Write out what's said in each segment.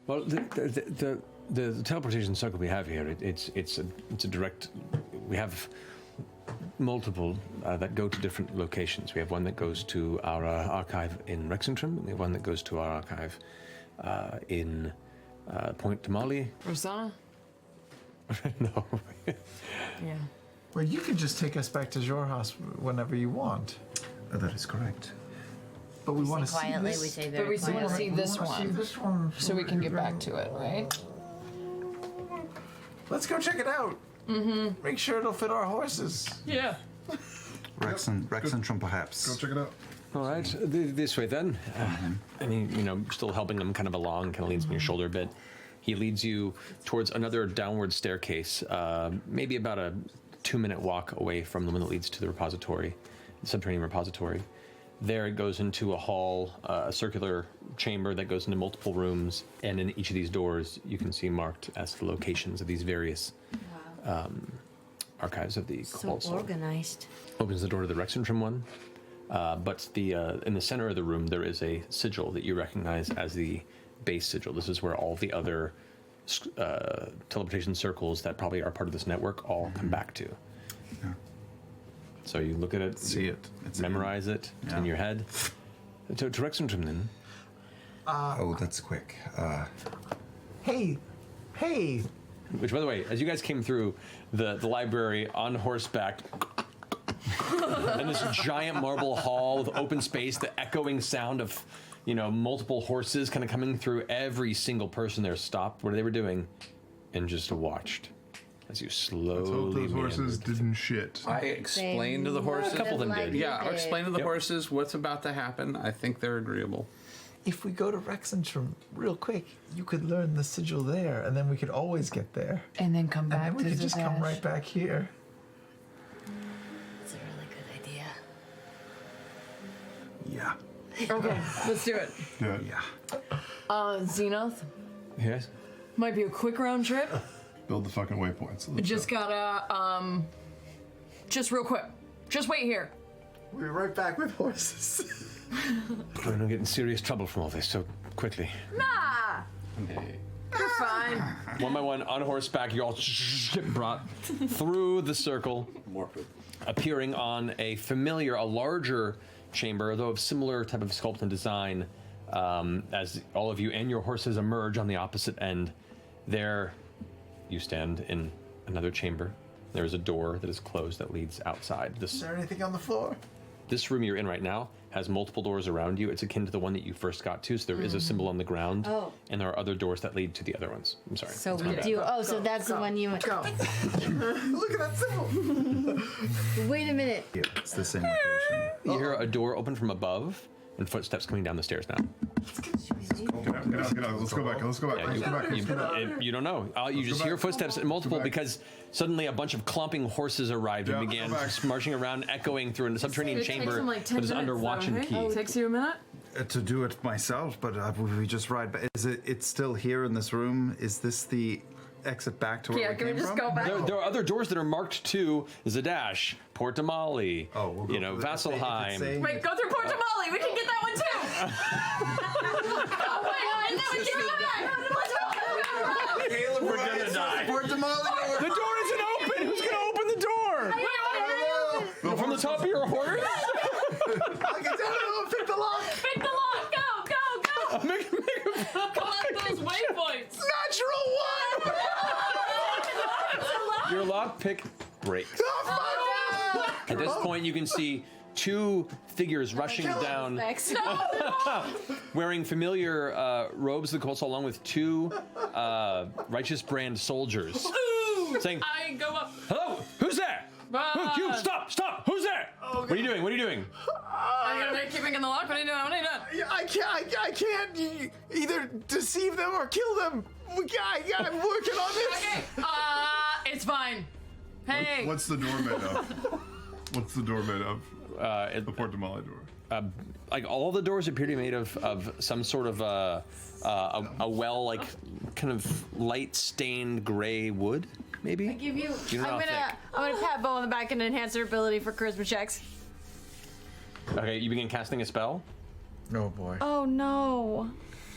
Well, the teleportation circle we have here, it's a direct. We have multiple that go to different locations. We have one that goes to our archive in Wrexham. We have one that goes to our archive in Point Damali. Rosanna? No. Yeah. Well, you can just take us back to Jorhas whenever you want. That is correct. But we want to see quietly. this. We say But very we still want to quietly. see this We wanna see one, this one so we can get back to it, right? Let's go check it out. Mm-hmm. Make sure it'll fit our horses. Yeah. Rexham perhaps. Go check it out. All right, this way then. And he, still helping them kind of along, kind of leans on your shoulder a bit. He leads you towards another downward staircase, maybe about a 2-minute walk away from the one that leads to the repository, the subterranean repository. There it goes into a hall, a circular chamber that goes into multiple rooms, and in each of these doors you can see marked as the locations of these various archives of the So Cobalt Soul. organized. Opens the door to the Wrexham one, but in the center of the room there is a sigil that you recognize as the base sigil. This is where all the other teleportation circles that probably are part of this network all come back to. Yeah. So you look at it, See it. It's memorize it it's in your head. To Wrexham then. Oh, that's quick. Hey. Which, by the way, as you guys came through the library on horseback, and this giant marble hall with open space, the echoing sound of, multiple horses kind of coming through, every single person there stopped what they were doing and just watched as you slowly. Let's hope those horses meandered. didn't shit. I explained to the horses. A couple of them did. Yeah, I'll explain to the Yep. horses what's about to happen. I think they're agreeable. If we go to Wrexham real quick, you could learn the sigil there, and then we could always get there. And then come back And then we to could just come right back here. That's a really good idea. Yeah. Okay, let's do it. Yeah. Yeah. Zenith, Yes? might be a quick round trip. Build the fucking waypoints. Let's Just go. gotta, just real quick. Just wait here. We're right back with horses. We're going to get in serious trouble from all this, so quickly. Nah! You're fine. One by one, on horseback, you all get brought through the circle, appearing on a larger chamber, though of similar type of sculpt and design, as all of you and your horses emerge on the opposite end. There, you stand in another chamber. There's a door that is closed that leads outside. Is there anything on the floor? This room you're in right now has multiple doors around you. It's akin to the one that you first got to, so there is a symbol on the ground, and there are other doors that lead to the other ones. I'm sorry. So That's my we bad. do. Oh, so that's the one you went. Go. Look at that symbol. Wait a minute. Yeah, it's the same location. You hear a door open from above, and footsteps coming down the stairs now. Get out. Let's go back. Yeah, you don't know. You just go hear back. footsteps multiple back. because suddenly a bunch of clomping horses arrived and Yeah, began go back. just marching around, echoing through a subterranean It takes chamber them like 10 that is under minutes, watch though, and right? key. It takes you a minute? To do it myself, but we just ride back. Is it's still here in this room? Is this the exit back to where Yeah, we can we came just from? go back? There are other doors that are marked to Zadash, Port Damali, We'll go for that. If it's Vasselheim. saying- Wait, go through Port Damali. We can get that one too. Oh, wait, and then we can go back. Let's go. Caleb, we're gonna die. Port Damali. The door isn't open! Who's gonna open the door? From the top of your horse? I can tell you. Pick the lock. Pick the lock. Go. Make a Collect those waypoints. Natural one. Your lockpick breaks. At this point, you can see two figures rushing down, wearing familiar robes of the Cold, along with two righteous brand soldiers, saying, I go up. "Hello, who's there? You stop! Who's there? What are you doing? I'm gonna keep picking the lock. What are you doing? I can't either deceive them or kill them. I'm working on this. Okay. It's fine. Hey. What's the door made of? What's the door made of? The Port Damali door. Like all the doors appear to be made of some sort of a well, like kind of light stained gray wood, maybe. I give you. You don't know I'm gonna pat Bo on the back and enhance her ability for charisma checks. Okay, you begin casting a spell. Oh boy. Oh no.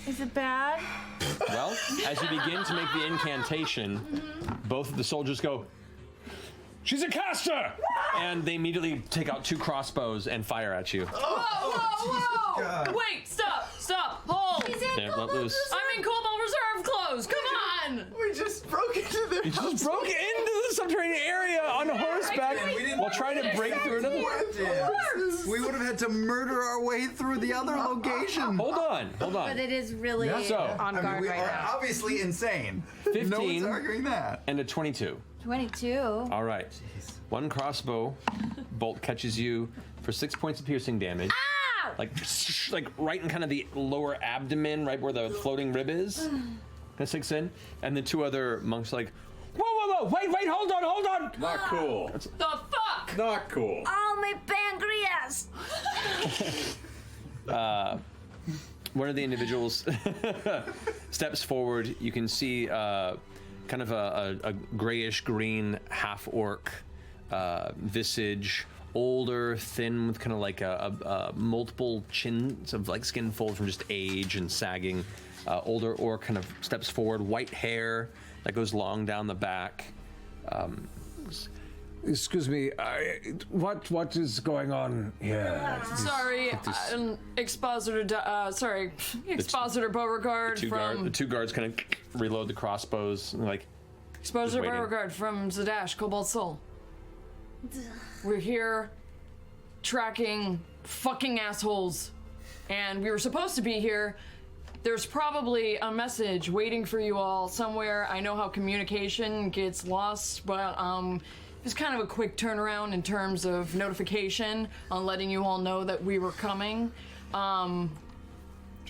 Is it bad? Well, as you begin to make the incantation, both of the soldiers go, "She's a caster!" And they immediately take out 2 crossbows and fire at you. Whoa! Wait, stop, hold. They're let loose. I'm in Cobalt Reserve clothes. Come on. We just broke into their You just broke into the subterranean area on horseback while trying to break through another. We would have had to murder our way through the other location. Hold on. But it is really So, on guard we right are now. obviously insane. 15 No one's arguing that. and a 22. 22. All right. 1 crossbow bolt catches you for 6 points of piercing damage. Ow! Like right in kind of the lower abdomen, right where the floating rib is. Kind of sinks in. And the 2 other monks are like, whoa, wait, hold on. Not cool. The fuck? Not cool. Oh, my pancreas! One of the individuals steps forward. You can see kind of a grayish green half orc visage, older, thin, with kind of like a multiple chins of like skin folds from just age and sagging. Older orc kind of steps forward, white hair that goes long down the back. Excuse me, what is going on here? Sorry, Expositor Beauregard The 2 guards kind of reload the crossbows and like. Expositor waiting. Beauregard from Zadash, Cobalt Soul. We're here tracking fucking assholes, and we were supposed to be here. There's probably a message waiting for you all somewhere. I know how communication gets lost, but it was kind of a quick turnaround in terms of notification on letting you all know that we were coming.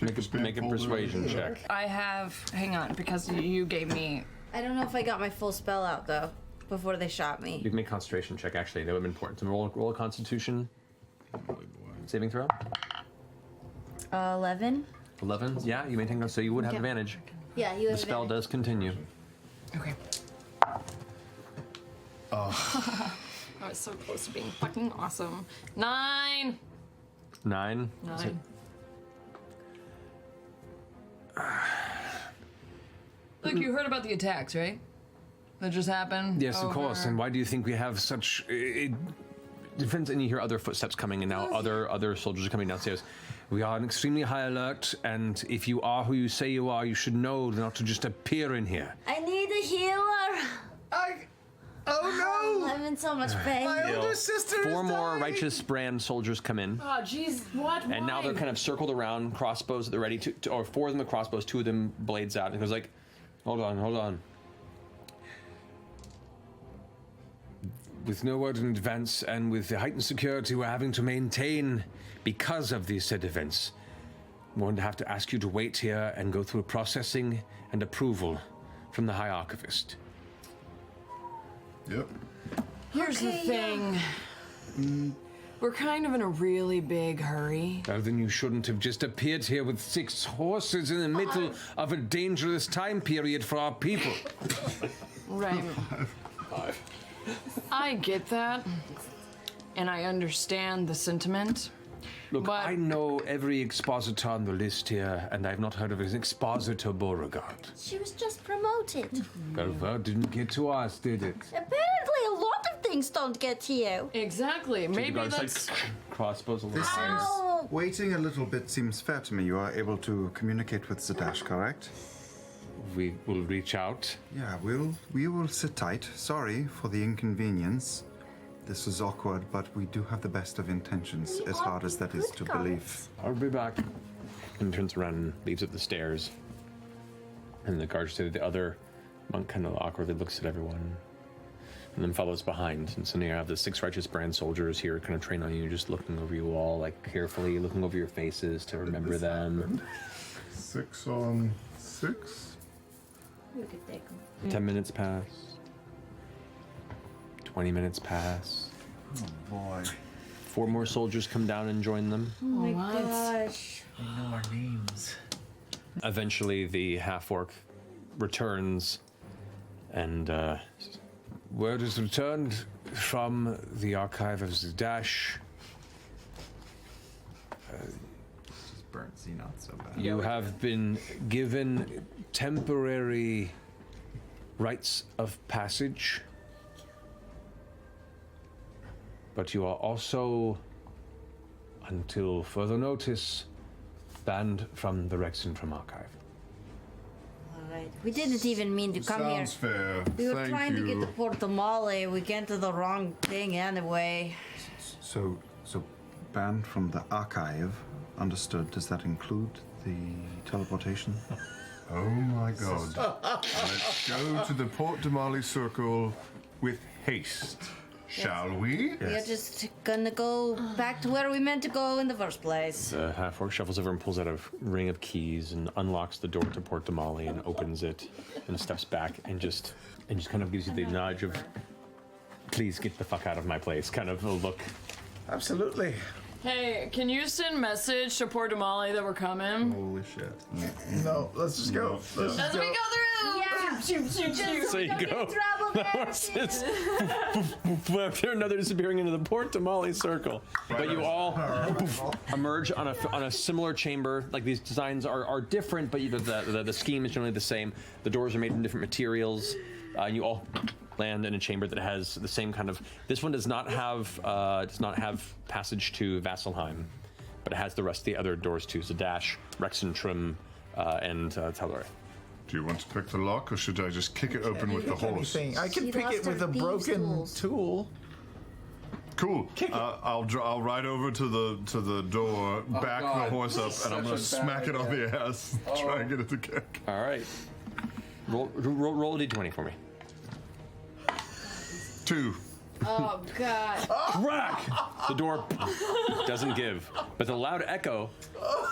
Make a persuasion check. I have, hang on, because you gave me. I don't know if I got my full spell out, though, before they shot me. You can make a concentration check, actually. That would be important. So roll a constitution saving throw. 11? 11? Yeah, you maintain, so you would have Okay. advantage. Yeah, you The have spell advantage. does continue. Okay. Oh. I was so close to being fucking awesome. 9! 9? 9. Look, you heard about the attacks, right? That just happened? Yes, of course. over- And why do you think we have such Defense, and you hear other footsteps coming, and now other soldiers are coming downstairs. We are on extremely high alert, and if you are who you say you are, you should know not to just appear in here. I need a healer! Oh I'm in so much pain. no! My older sister 4 is more dying. righteous brand soldiers come in, Oh, jeez, what? and now they're kind of circled around, crossbows that they're ready to, or 4 of them with crossbows, 2 of them blades out, and it goes like, hold on. With no word in advance, and with the heightened security we're having to maintain because of these said events, I'm going to have to ask you to wait here and go through processing and approval from the High Archivist. Yep. Here's the thing. We're kind of in a really big hurry. Well, then you shouldn't have just appeared here with 6 horses in the middle of a dangerous time period for our people. Right. 5. I get that. And I understand the sentiment. Look, But- I know every expositor on the list here, and I've not heard of an expositor Beauregard. She was just promoted. Well, didn't get to us, did it? Apparently, a lot of things don't get to you. Exactly. Maybe guards that's. like crossbows a little. This Ow. seems waiting a little bit seems fair to me. You are able to communicate with Zadash, correct? We will reach out. Yeah, we will sit tight. Sorry for the inconvenience. This is awkward, but we do have the best of intentions, We as are hard as that is good to guys. believe. I'll be back. And turns around and leaves at the stairs. And the guard said the other monk kind of awkwardly looks at everyone. And then follows behind. And so now you have the 6 righteous brand soldiers here kind of train on you, just looking over you all, like carefully, looking over your faces to remember them. 6 on 6. You could take them. 10 minutes pass. 20 minutes pass. Oh boy. 4 more soldiers come down and join them. Oh my What? gosh. They know our names. Eventually, the half-orc returns, and Word is returned from the archive of Zadash. burns you not so bad. You have been given temporary rites of passage, but you are also, until further notice, banned from the Wrexham Archive. Alright. We didn't even mean to come here. Sounds fair. We were Thank trying you. to get to Port Damali. We get to the wrong thing anyway. So banned from the archive. Understood. Does that include the teleportation? Oh my god. Let's go to the Port Damali Circle with haste. Shall we? We're just gonna go back to where we meant to go in the first place. The half-orc shuffles over and pulls out a ring of keys and unlocks the door to Port Damali and opens it and steps back and just kind of gives you the nudge of, please get the fuck out of my place, kind of a look. Absolutely. Hey, can you send message to Port Damali that we're coming? Holy shit. No, let's just go. Let's just As we go. go through! Yeah. So you go. Trouble there. Horses. After another disappearing into the Port Damali circle. But you all emerge on a similar chamber. Like these designs are different, but the scheme is generally the same. The doors are made from different materials. And you all land in a chamber that has the same kind of. This one does not have passage to Vasselheim, but it has the rest of the other doors too. Zadash, Wrexham, and Telore. Do you want to pick the lock, or should I just kick it open with the horse? Anything. I can She pick lost it with her a thieves' broken tools. tool. Cool. I'll ride over to the door, back the God, horse up, this is and I'm gonna such a bad smack it on idea. the ass. Try and get it to kick. All right. Roll a d20 for me. 2. Oh god. Crack! The door doesn't give, but the loud echo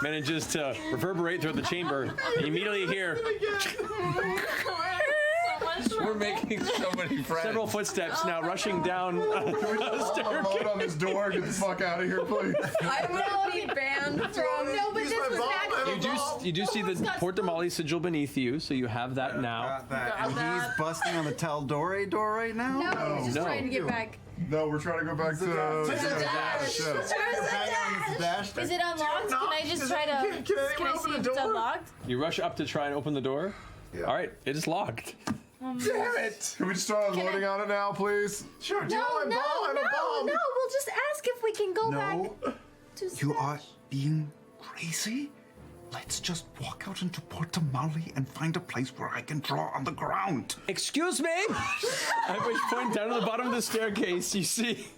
manages to reverberate through the chamber. And you immediately hear We're making so many friends. several footsteps now rushing down the staircase. Load on this door. Get the fuck out of here, please. I will be banned from. No, but this was actually. You do see the Port Damali sigil beneath you, so you have that now. Got that. And he's busting on the Taldore door right now? No, he's just No. trying to get back. No, we're trying to go back to Is it unlocked? Can I just try to? Can anyone I open see the if it's door? unlocked? You rush up to try and open the door. Yeah. All right, it is locked. Damn it! Can we just start unloading on it now, please? Sure, do you want my bomb? I have a bomb. We'll just ask if we can go back No, to you are being crazy. Let's just walk out into Port Damali and find a place where I can draw on the ground. Excuse me? At which point, down at the bottom of the staircase, you see,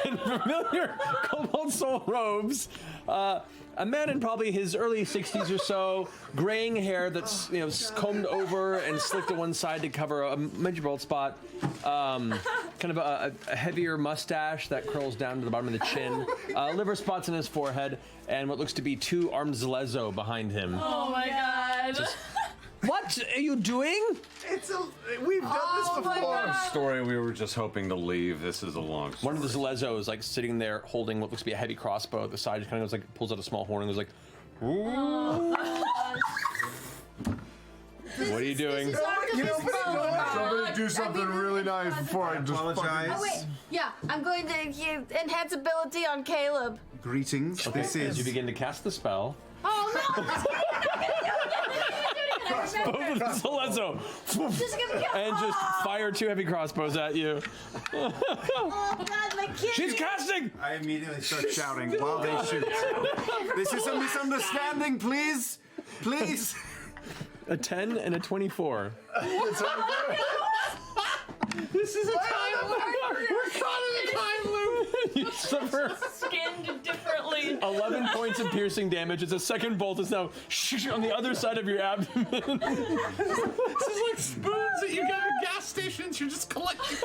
in familiar Cobalt Soul robes, a man in probably his early 60s or so, graying hair that's combed over and slicked to one side to cover a major bald spot. Kind of a heavier mustache that curls down to the bottom of the chin. Liver spots in his forehead, and what looks to be 2 armed Zelezo behind him. Oh my god. What are you doing? We've done this before. Story, we were just hoping to leave. This is a long story. One of the Zelezo is like sitting there holding what looks to be a heavy crossbow at the side. Just kind of goes like, pulls out a small horn and goes like, "Ooh." What are you doing? Somebody do something really nice before I just Apologize. Oh wait, yeah, I'm going to enhance ability on Caleb. Greetings. This As you is begin to cast the spell, Oh no! both of the Zelezo and just fire 2 heavy crossbows at you. Oh god, my kid! She's casting! I immediately start shouting while they shoot. This is a misunderstanding, please. Please. A 10 and a 24. This is a time loop. We're caught in a time loop. You suffer Skinned differently. 11 points of piercing damage as a second bolt is now on the other side of your abdomen. This is like spoons that you get at gas stations. You're just collecting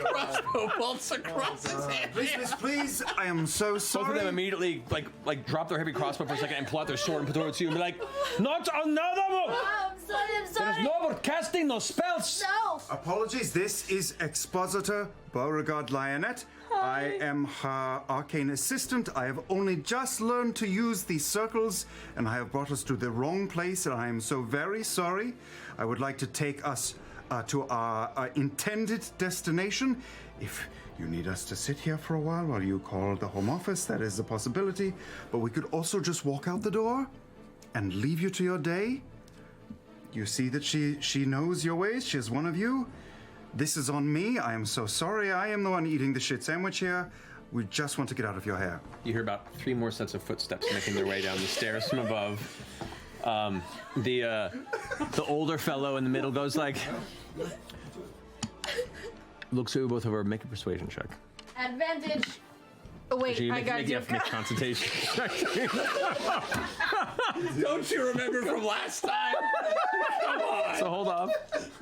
crossbow bolts across his head. Please. I am so Both sorry. of them immediately like drop their heavy crossbow for a second and pull out their sword and put it towards you and be like, not another one! I'm sorry, There's no more casting, no spells! No! Apologies, this is Expositor Beauregard Lionette. I am her arcane assistant. I have only just learned to use these circles, and I have brought us to the wrong place, and I am so very sorry. I would like to take us to our intended destination. If you need us to sit here for a while you call the home office, that is a possibility. But we could also just walk out the door and leave you to your day. You see that she knows your ways. She is one of you. This is on me. I am so sorry. I am the one eating the shit sandwich here. We just want to get out of your hair. You hear about 3 more sets of footsteps making their way down the stairs from above. The older fellow in the middle goes like, looks at you both over, make a persuasion check. Advantage. Oh, wait, Actually, I got you. make concentration check. Don't you remember from last time? Come on. So hold off.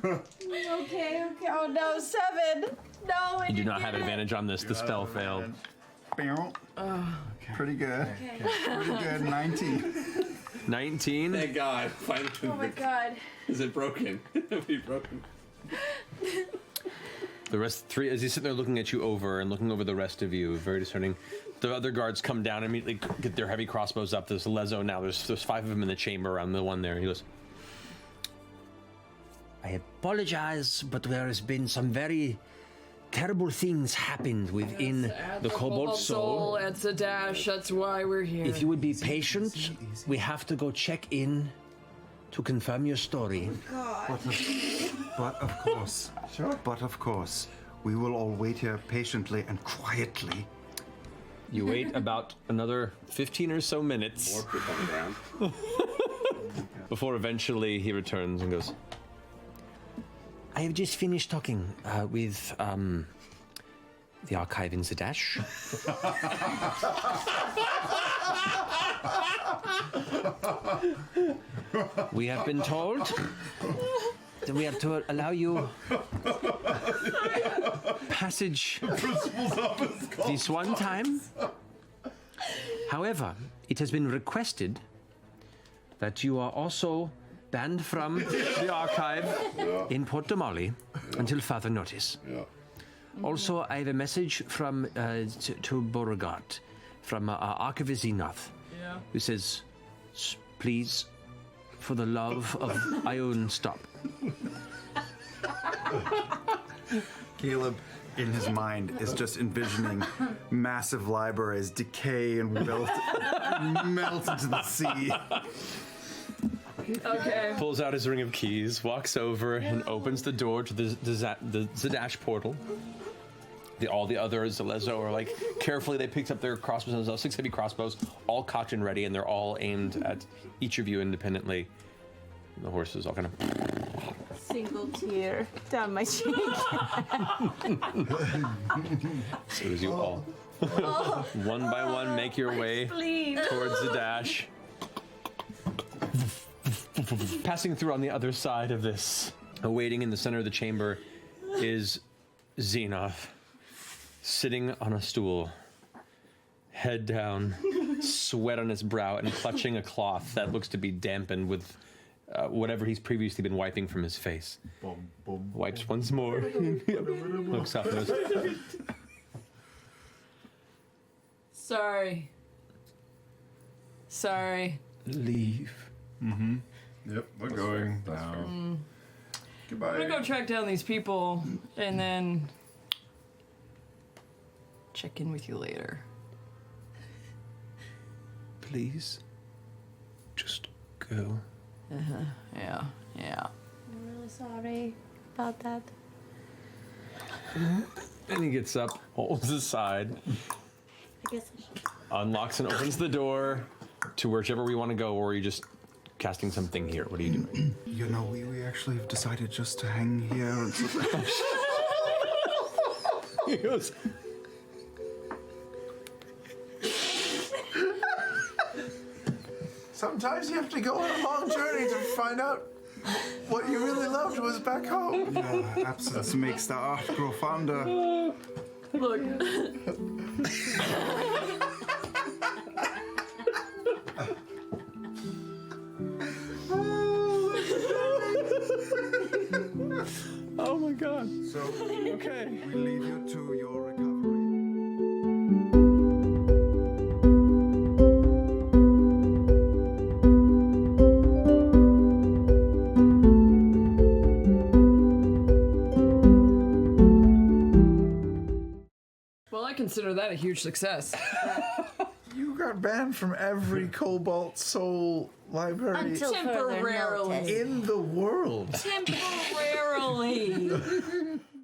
Okay. Oh no, 7. No, You do not have advantage on this. The spell failed. Pretty good. Pretty good. 19. 19. Thank God. Finally. Oh my god. Is it broken? It'll be broken. The rest 3, as he's sitting there looking at you over and looking over the rest of you, very discerning. The other guards come down and immediately get their heavy crossbows up. There's Lezo now. There's 5 of them in the chamber around the one there. He goes, I apologize, but there has been some very terrible things happened within the Cobalt Soul. It's a dash. That's why we're here. If you would be patient, we have to go check in to confirm your story. But of course. Sure. But of course, we will all wait here patiently and quietly. You wait about another 15 or so minutes More people on the ground. before eventually he returns and goes, I have just finished talking with the archive in Zadash. We have been told that we are to allow you passage this one time. However, it has been requested that you are also banned from the archive in Port Damali until further notice. Also, I have a message from to Beauregard from Archivist Enoth, who says, please, for the love of Ione, stop. Caleb, in his mind, is just envisioning massive libraries decay and melt into the sea. Okay. Pulls out his ring of keys, walks over and opens the door to the Zadash portal. All the others, the Lezo, are like, carefully they picked up their crossbows themselves, 6 heavy crossbows, all cocked and ready, and they're all aimed at each of you independently. And the horses all kind of... Single tear down my cheek. So as you all, one by one, make your way towards Zadash. Passing through on the other side of this, awaiting in the center of the chamber, is Xenoth, sitting on a stool, head down, sweat on his brow, and clutching a cloth that looks to be dampened with whatever he's previously been wiping from his face. Wipes once more, looks up and goes, Sorry. leave. Yep, we're going now. Goodbye. I'm gonna go track down these people and then check in with you later. Please, just go. Yeah. I'm really sorry about that. And he gets up, holds aside, I guess I should. unlocks and opens the door to whichever we want to go, or are you just casting something here? What are you doing? You know, we actually have decided just to hang here and He goes, Sometimes you have to go on a long journey to find out what you really loved was back home. absence makes the art grow fonder. Look. oh my god. So, Okay. we leave you to your recovery. consider that a huge success. You got banned from every Cobalt Soul library Until further Temporarily. notice. in the world. Temporarily.